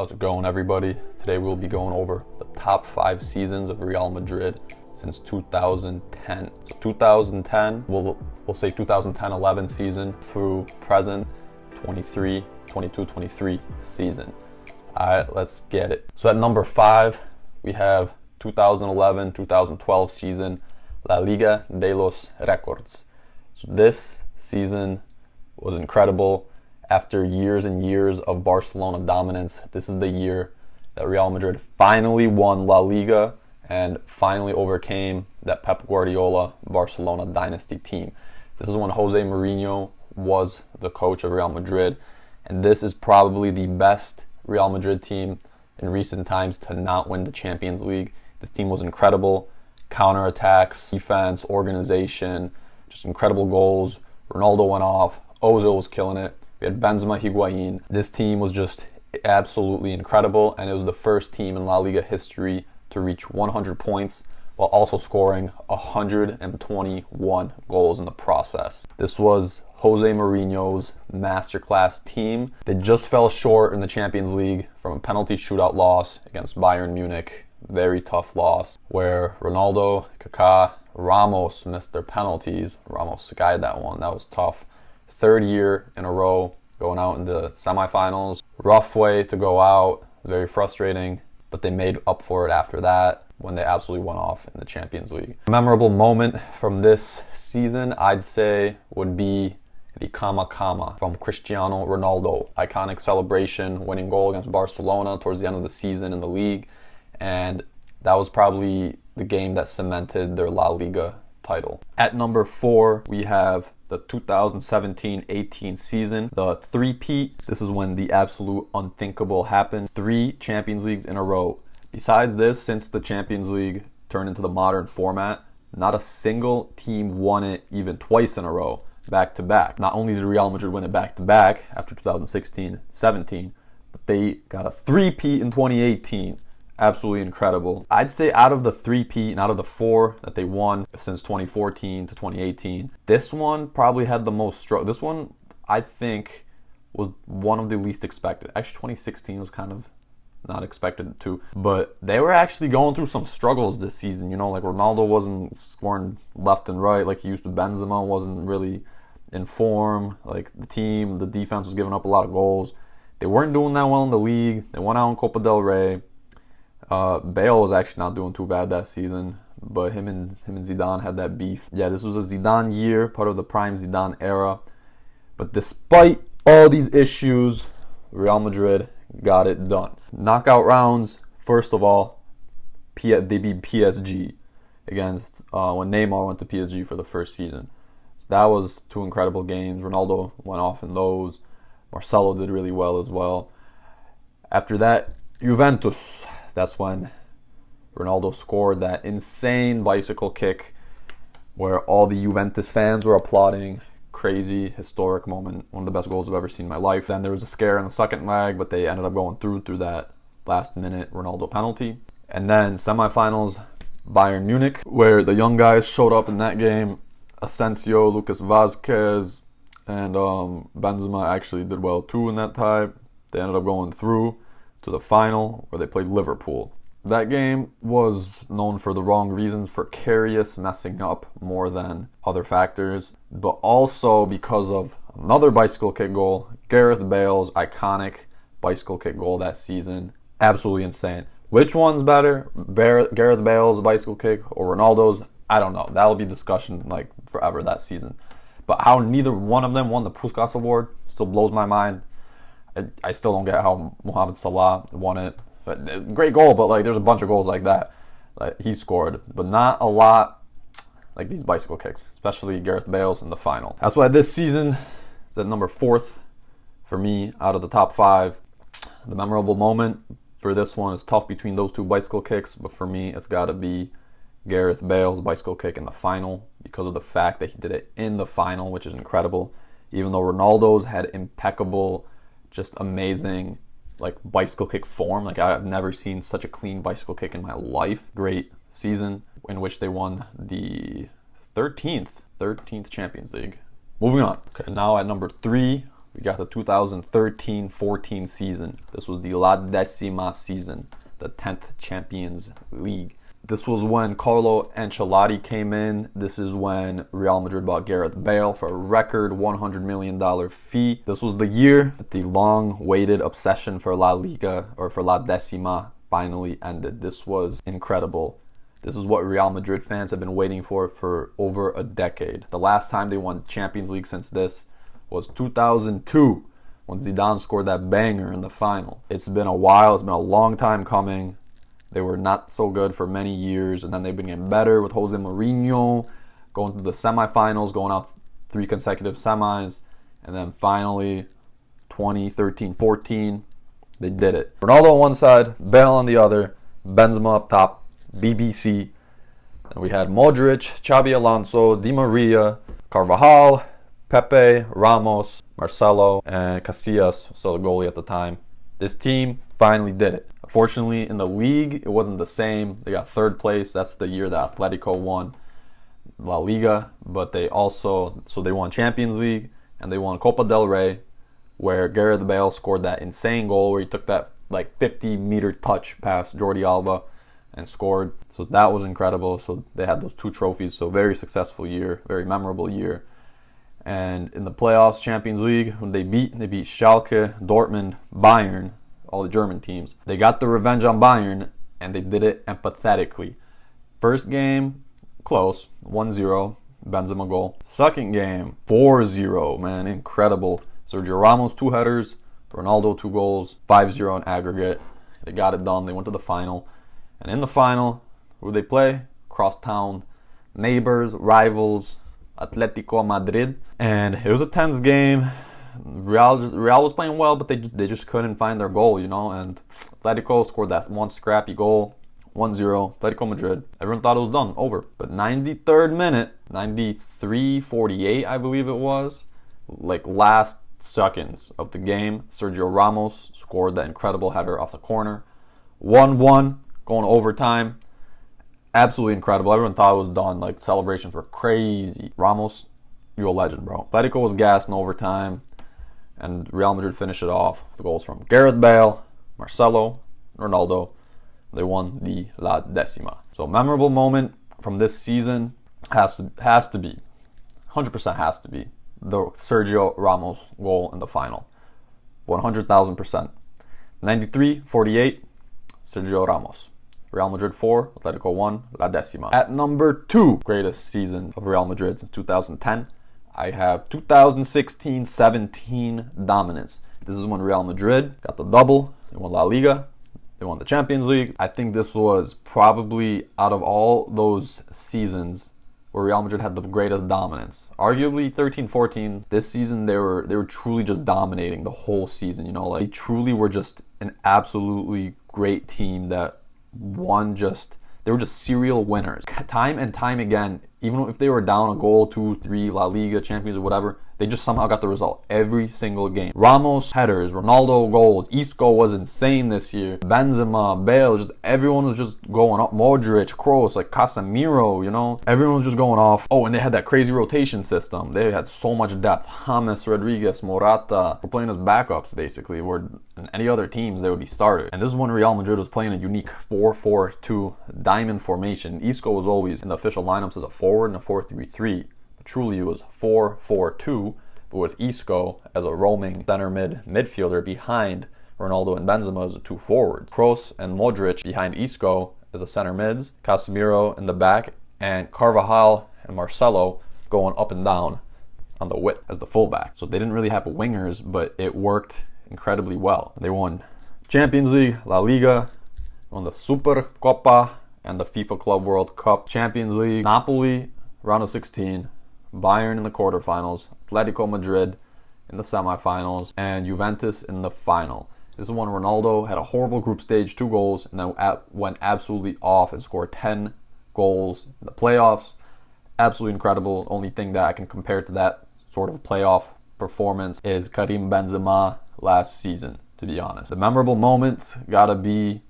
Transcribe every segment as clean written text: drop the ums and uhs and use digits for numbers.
How's it going, everybody? Today we'll be going over the top 5 seasons of Real Madrid since 2010. So 2010, we'll say 2010-11 season through present 22-23 season. All right, let's get it. So at number 5, we have 2011-2012 season, La Liga de los Records. So this season was incredible. After years and years of Barcelona dominance, this is the year that Real Madrid finally won La Liga and finally overcame that Pep Guardiola Barcelona dynasty team. This is when Jose Mourinho was the coach of Real Madrid, and this is probably the best Real Madrid team in recent times to not win the Champions League. This team was incredible. Counterattacks, defense, organization, just incredible goals. Ronaldo went off. Ozil was killing it. We had Benzema, Higuain. This team was just absolutely incredible, and it was the first team in La Liga history to reach 100 points while also scoring 121 goals in the process. This was Jose Mourinho's masterclass team. They just fell short in the Champions League from a penalty shootout loss against Bayern Munich. Very tough loss where Ronaldo, Kaká, Ramos missed their penalties. Ramos skied that one. That was tough. Third year in a row going out in the semifinals. Rough way to go out, very frustrating, but they made up for it after that when they absolutely went off in the Champions League. A memorable moment from this season, I'd say, would be the Kama Kama from Cristiano Ronaldo. Iconic celebration, winning goal against Barcelona towards the end of the season in the league, and that was probably the game that cemented their La Liga title. At number 4, we have the 2017-18 season, the three-peat. This is when the absolute unthinkable happened. 3 Champions Leagues in a row. Besides this, since the Champions League turned into the modern format, not a single team won it even twice in a row, back-to-back. Not only did Real Madrid win it back-to-back after 2016-17, but they got a three-peat in 2018. Absolutely incredible. I'd say out of the 3-peat and out of the 4 that they won since 2014 to 2018, this one probably had the most struggle. This one, I think, was one of the least expected. Actually, 2016 was kind of not expected too. But they were actually going through some struggles this season. You know, like Ronaldo wasn't scoring left and right like he used to. Benzema wasn't really in form. Like the defense was giving up a lot of goals. They weren't doing that well in the league. They went out in Copa del Rey. Bale was actually not doing too bad that season, but him and Zidane had that beef. Yeah, this was a Zidane year, part of the prime Zidane era. But despite all these issues, Real Madrid got it done. Knockout rounds, first of all, they beat PSG against when Neymar went to PSG for the first season. So that was 2 incredible games. Ronaldo went off in those. Marcelo did really well as well. After that, Juventus. That's when Ronaldo scored that insane bicycle kick where all the Juventus fans were applauding. Crazy, historic moment. One of the best goals I've ever seen in my life. Then there was a scare in the second leg, but they ended up going through that last-minute Ronaldo penalty. And then semifinals, Bayern Munich, where the young guys showed up in that game. Asensio, Lucas Vazquez, and Benzema actually did well too in that tie. They ended up going through to the final where they played Liverpool. That game was known for the wrong reasons, for Karius messing up more than other factors, but also because of another bicycle kick goal, Gareth Bale's iconic bicycle kick goal that season. Absolutely insane. Which one's better, Gareth Bale's bicycle kick or Ronaldo's? I don't know. That'll be discussion like forever that season. But how neither one of them won the Puskas Award still blows my mind. I still don't get how Mohamed Salah won it. But great goal, but like there's a bunch of goals like that he scored, but not a lot like these bicycle kicks, especially Gareth Bale's in the final. That's why this season is at number 4th for me out of the top 5. The memorable moment for this one is tough between those 2 bicycle kicks, but for me it's got to be Gareth Bale's bicycle kick in the final because of the fact that he did it in the final, which is incredible. Even though Ronaldo's had impeccable, just amazing like bicycle kick form. Like I've never seen such a clean bicycle kick in my life. Great season in which they won the 13th Champions League. Moving on. Okay, now at number 3, we got the 2013-14 season. This was the La Decima season, the 10th Champions League. This was when Carlo Ancelotti came in. This is when Real Madrid bought Gareth Bale for a record $100 million fee. This was the year that the long-awaited obsession for La Liga, or for La Decima, finally ended. This was incredible. This is what Real Madrid fans have been waiting for over a decade. The last time they won Champions League since this was 2002, when Zidane scored that banger in the final. It's been a while. It's been a long time coming. They were not so good for many years, and then they've been getting better with Jose Mourinho, going through the semifinals, going out 3 consecutive semis, and then finally, 2013-14, they did it. Ronaldo on one side, Bale on the other, Benzema up top, BBC, and we had Modric, Xabi Alonso, Di Maria, Carvajal, Pepe, Ramos, Marcelo, and Casillas, still the goalie at the time. This team finally did it. Unfortunately, in the league, it wasn't the same. They got 3rd place. That's the year that Atletico won La Liga. But they won Champions League and they won Copa del Rey, where Gareth Bale scored that insane goal where he took that 50-meter touch past Jordi Alba and scored. So that was incredible. So they had those 2 trophies. So very successful year, very memorable year. And in the playoffs, Champions League, when they beat Schalke, Dortmund, Bayern, all the German teams. They got the revenge on Bayern, and they did it empathetically. First game, close, 1-0, Benzema goal. Second game, 4-0, man, incredible. Sergio Ramos, 2 headers, Ronaldo, 2 goals, 5-0 in aggregate. They got it done. They went to the final. And in the final, who they play? Crosstown neighbors, rivals, Atletico Madrid. And it was a tense game. Real was playing well, but they just couldn't find their goal, and Atletico scored that one scrappy goal, 1-0, Atletico Madrid. Everyone thought it was done, over. But 93rd minute, 93:48, I believe it was, last seconds of the game, Sergio Ramos scored that incredible header off the corner. 1-1, going to overtime. Absolutely incredible. Everyone thought it was done. Celebrations were crazy. Ramos, you're a legend, bro. Atletico was gassed in overtime, and Real Madrid finished it off. The goals from Gareth Bale, Marcelo, Ronaldo. They won the La Decima. So memorable moment from this season has to be, 100% has to be, the Sergio Ramos goal in the final. 100,000%. 93-48, Sergio Ramos. Real Madrid 4, Atletico 1, La Decima. At number 2, greatest season of Real Madrid since 2010, I have 2016-17 dominance. This is when Real Madrid got the double. They won La Liga. They won the Champions League. I think this was probably, out of all those seasons, where Real Madrid had the greatest dominance. Arguably 13-14, this season they were truly just dominating the whole season. They truly were just an absolutely great team that they were just serial winners. Time and time again, even if they were down a goal, 2-3, La Liga, Champions, or whatever, they just somehow got the result every single game. Ramos headers, Ronaldo goals, Isco was insane this year. Benzema, Bale, everyone was just going up. Modric, Kroos, Casemiro, everyone was just going off. Oh, and they had that crazy rotation system. They had so much depth. James Rodriguez, Morata were playing as backups basically, where in any other teams they would be started. And this is when Real Madrid was playing a unique 4-4-2 diamond formation. Isco was always in the official lineups as a forward and a 4-3-3. Truly, it was 4-4-2, but with Isco as a roaming center midfielder behind Ronaldo and Benzema as a 2 forward. Kroos and Modric behind Isco as a center mids, Casemiro in the back, and Carvajal and Marcelo going up and down on the wing as the fullback. So they didn't really have wingers, but it worked incredibly well. They won Champions League, La Liga, won the Super Copa and the FIFA Club World Cup. Champions League, Napoli, round of 16. Bayern in the quarterfinals, Atletico Madrid in the semifinals, and Juventus in the final. This is when Ronaldo had a horrible group stage, 2 goals, and then went absolutely off and scored 10 goals in the playoffs. Absolutely incredible. Only thing that I can compare to that sort of playoff performance is Karim Benzema last season, to be honest. The memorable moments gotta be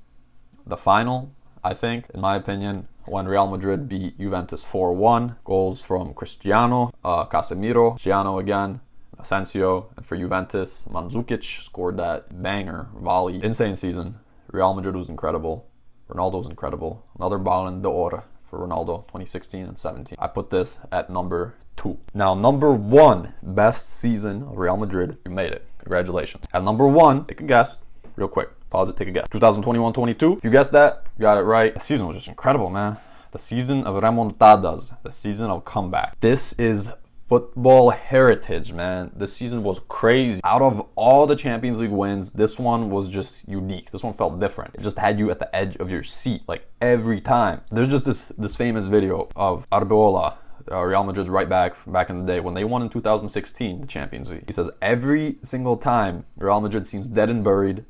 the final, I think, in my opinion, when Real Madrid beat Juventus 4-1. Goals from Cristiano, Casemiro, Cristiano again, Asensio. And for Juventus, Mandzukic scored that banger volley. Insane season. Real Madrid was incredible. Ronaldo was incredible. Another Ballon d'Or for Ronaldo, 2016 and 17. I put this at number 2. Now, number 1 best season of Real Madrid. You made it. Congratulations. At number 1, take a guess. Real quick. Pause it, take a guess. 2021-22. If you guessed that, you got it right. The season was just incredible, man. The season of remontadas. The season of comeback. This is football heritage, man. This season was crazy. Out of all the Champions League wins, this one was just unique. This one felt different. It just had you at the edge of your seat, like every time. There's just this famous video of Arbeloa, Real Madrid's right back in the day, when they won in 2016, the Champions League. He says, every single time Real Madrid seems dead and buried,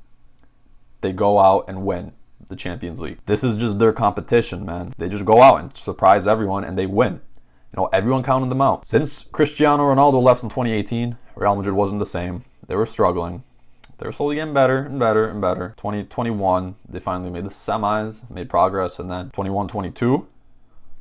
they go out and win the Champions League. This is just their competition, man. They just go out and surprise everyone and they win. You know, everyone counted them out. Since Cristiano Ronaldo left in 2018, Real Madrid wasn't the same. They were struggling. They were slowly getting better and better and better. 2021, they finally made the semis, made progress, and then 21-22,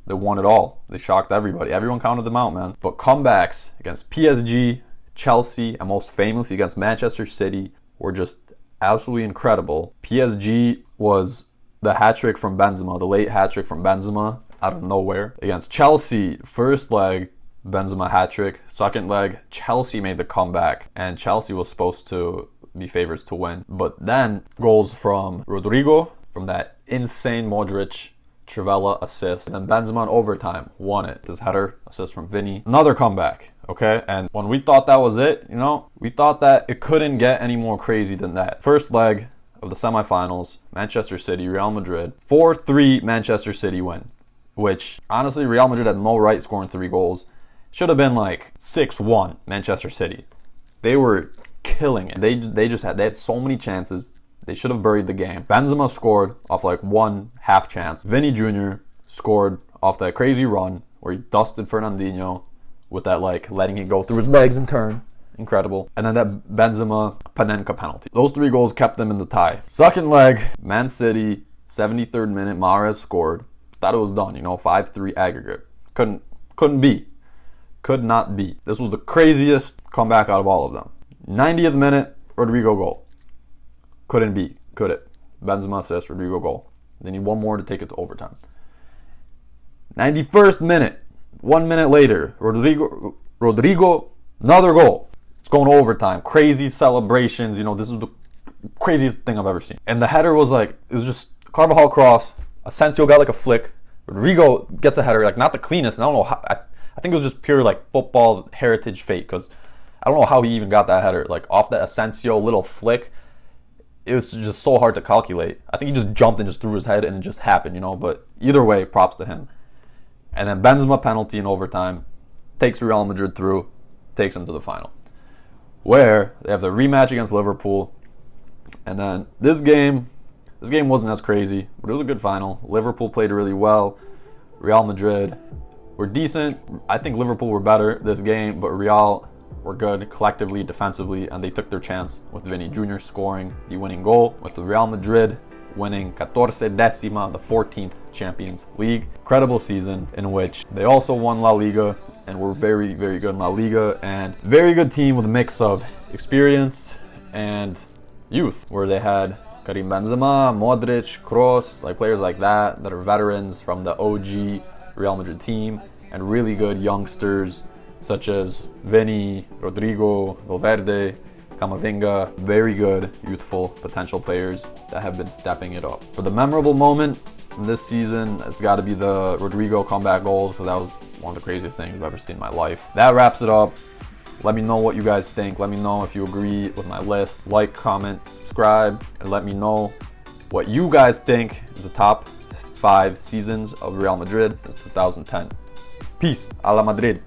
they won it all. They shocked everybody. Everyone counted them out, man. But comebacks against PSG, Chelsea, and most famously against Manchester City were just absolutely incredible. PSG was the hat-trick from Benzema, the late hat-trick from Benzema, out of nowhere. Against Chelsea, first leg, Benzema hat-trick. Second leg, Chelsea made the comeback, and Chelsea was supposed to be favorites to win. But then, goals from Rodrigo, from that insane Modric Trivela assist. And then Benzema in overtime won it. This header assist from Vini. Another comeback, okay? And when we thought that was it, you know, we thought that it couldn't get any more crazy than that. First leg of the semifinals, Manchester City, Real Madrid. 4-3 Manchester City win. Which, honestly, Real Madrid had no right scoring 3 goals. Should have been like 6-1 Manchester City. They were killing it. They had so many chances. They should have buried the game. Benzema scored off like one half chance. Vini Jr. scored off that crazy run where he dusted Fernandinho with that like letting it go through his legs and turn. Incredible. And then that Benzema Panenka penalty. Those 3 goals kept them in the tie. Second leg, Man City, 73rd minute, Mahrez scored. Thought it was done, you know, 5-3 aggregate. Couldn't be. Could not be. This was the craziest comeback out of all of them. 90th minute, Rodrigo goal. Couldn't be. Could it? Benzema assist, Rodrigo goal. They need one more to take it to overtime. 91st minute, 1 minute later, Rodrigo, another goal. It's going to overtime. Crazy celebrations. You know, this is the craziest thing I've ever seen. And the header was like, it was just Carvajal cross. Asensio got like a flick. Rodrigo gets a header, like not the cleanest. And I don't know how. I think it was just pure like football heritage fate, because I don't know how he even got that header. Like off the Asensio little flick, it was just so hard to calculate. I think he just jumped and just threw his head and it just happened, you know. But either way, props to him. And then Benzema penalty in overtime takes Real Madrid through, takes them to the final, where they have the rematch against Liverpool. And then this game wasn't as crazy, but it was a good final. Liverpool played really well. Real Madrid were decent. I think Liverpool were better this game, but Real were good collectively, defensively, and they took their chance with Vini Jr. scoring the winning goal, with the Real Madrid winning 14 décima, the 14th Champions League. Incredible season in which they also won La Liga and were very, very good in La Liga, and very good team with a mix of experience and youth, where they had Karim Benzema, Modric, Kroos, like players like that are veterans from the OG Real Madrid team, and really good youngsters such as Vini, Rodrigo, Valverde, Camavinga. Very good youthful potential players that have been stepping it up. For the memorable moment in this season, it's got to be the Rodrigo comeback goals, because that was one of the craziest things I've ever seen in my life. That wraps it up. Let me know what you guys think. Let me know if you agree with my list. Like, comment, subscribe, and let me know what you guys think is the top 5 seasons of Real Madrid since 2010. Peace. A la Madrid.